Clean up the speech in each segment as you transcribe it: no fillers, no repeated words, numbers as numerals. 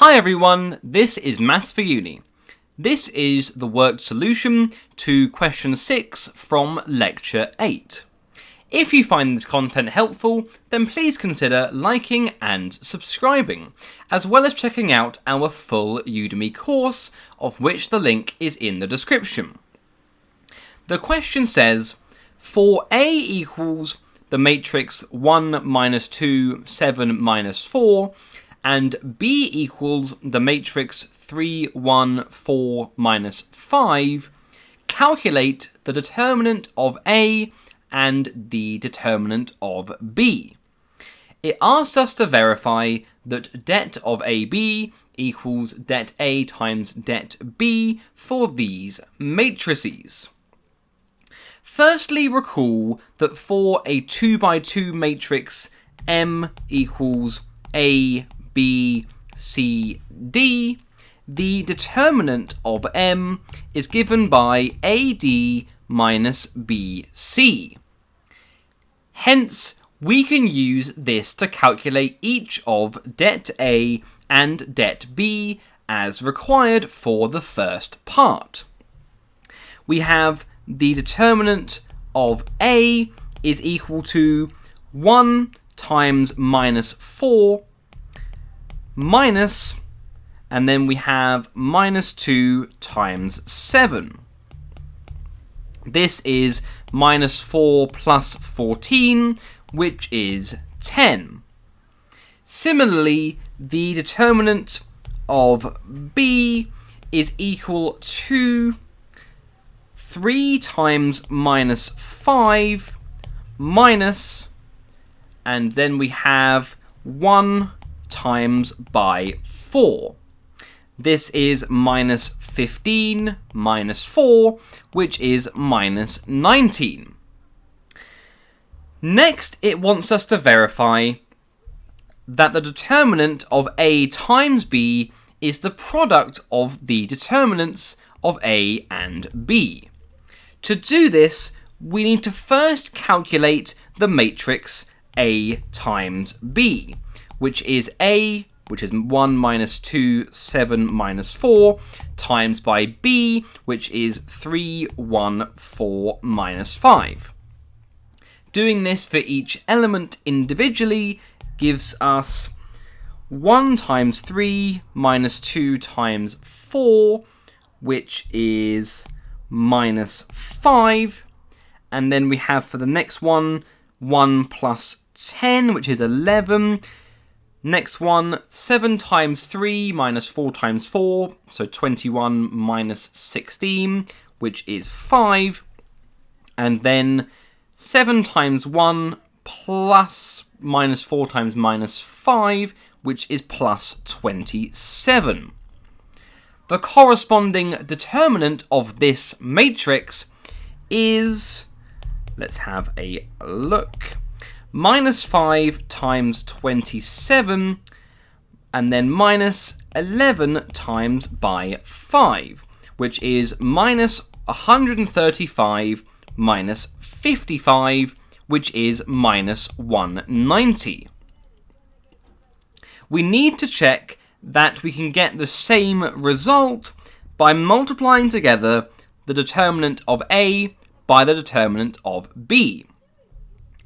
Hi everyone, this is Maths4Uni. This is the worked solution to question 6 from lecture 8. If you find this content helpful, then please consider liking and subscribing, as well as checking out our full Udemy course, of which the link is in the description. The question says, for A equals the matrix 1 minus 2, 7 minus 4, and B equals the matrix 3, 1, 4 minus 5, calculate the determinant of A and the determinant of B. It asks us to verify that det of AB equals det A times det B for these matrices. Firstly, recall that for a 2 by 2 matrix M equals A, B, C, D, the determinant of M is given by AD minus BC. Hence, we can use this to calculate each of det A and det B as required for the first part. We have the determinant of A is equal to 1 times minus 4 minus, and then we have minus 2 times 7. This is minus 4 plus 14, which is 10. Similarly, the determinant of B is equal to 3 times minus 5 minus, and then we have 1 times by 4. This is minus 15 minus 4, which is minus 19. Next, it wants us to verify that the determinant of A times B is the product of the determinants of A and B. To do this, we need to first calculate the matrix A times B, which is A, which is 1 minus 2, 7 minus 4, times by B, which is 3, 1, 4 minus 5. Doing this for each element individually gives us 1 times 3 minus 2 times 4, which is minus 5. And then we have for the next one, 1 plus 10, which is 11. Next one, 7 times 3 minus 4 times 4, so 21 minus 16, which is 5. And then 7 times 1 plus minus 4 times minus 5, which is plus 27. The corresponding determinant of this matrix is, let's have a look, minus 5 times 27, and then minus 11 times by 5, which is minus 135 minus 55, which is minus 190. We need to check that we can get the same result by multiplying together the determinant of A by the determinant of B.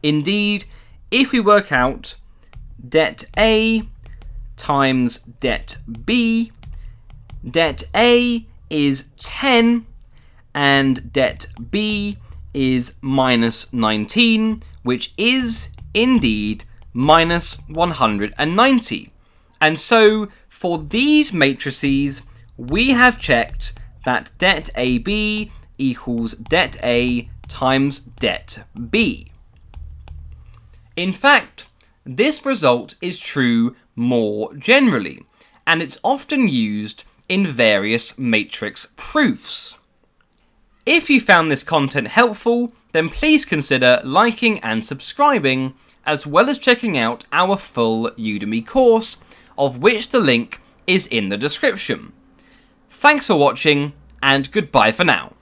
Indeed, if we work out det A times det B, det A is 10 and det B is minus 19, which is indeed minus 190. And so for these matrices, we have checked that det AB equals det A times det B. In fact, this result is true more generally, and it's often used in various matrix proofs. If you found this content helpful, then please consider liking and subscribing, as well as checking out our full Udemy course, of which the link is in the description. Thanks for watching, and goodbye for now.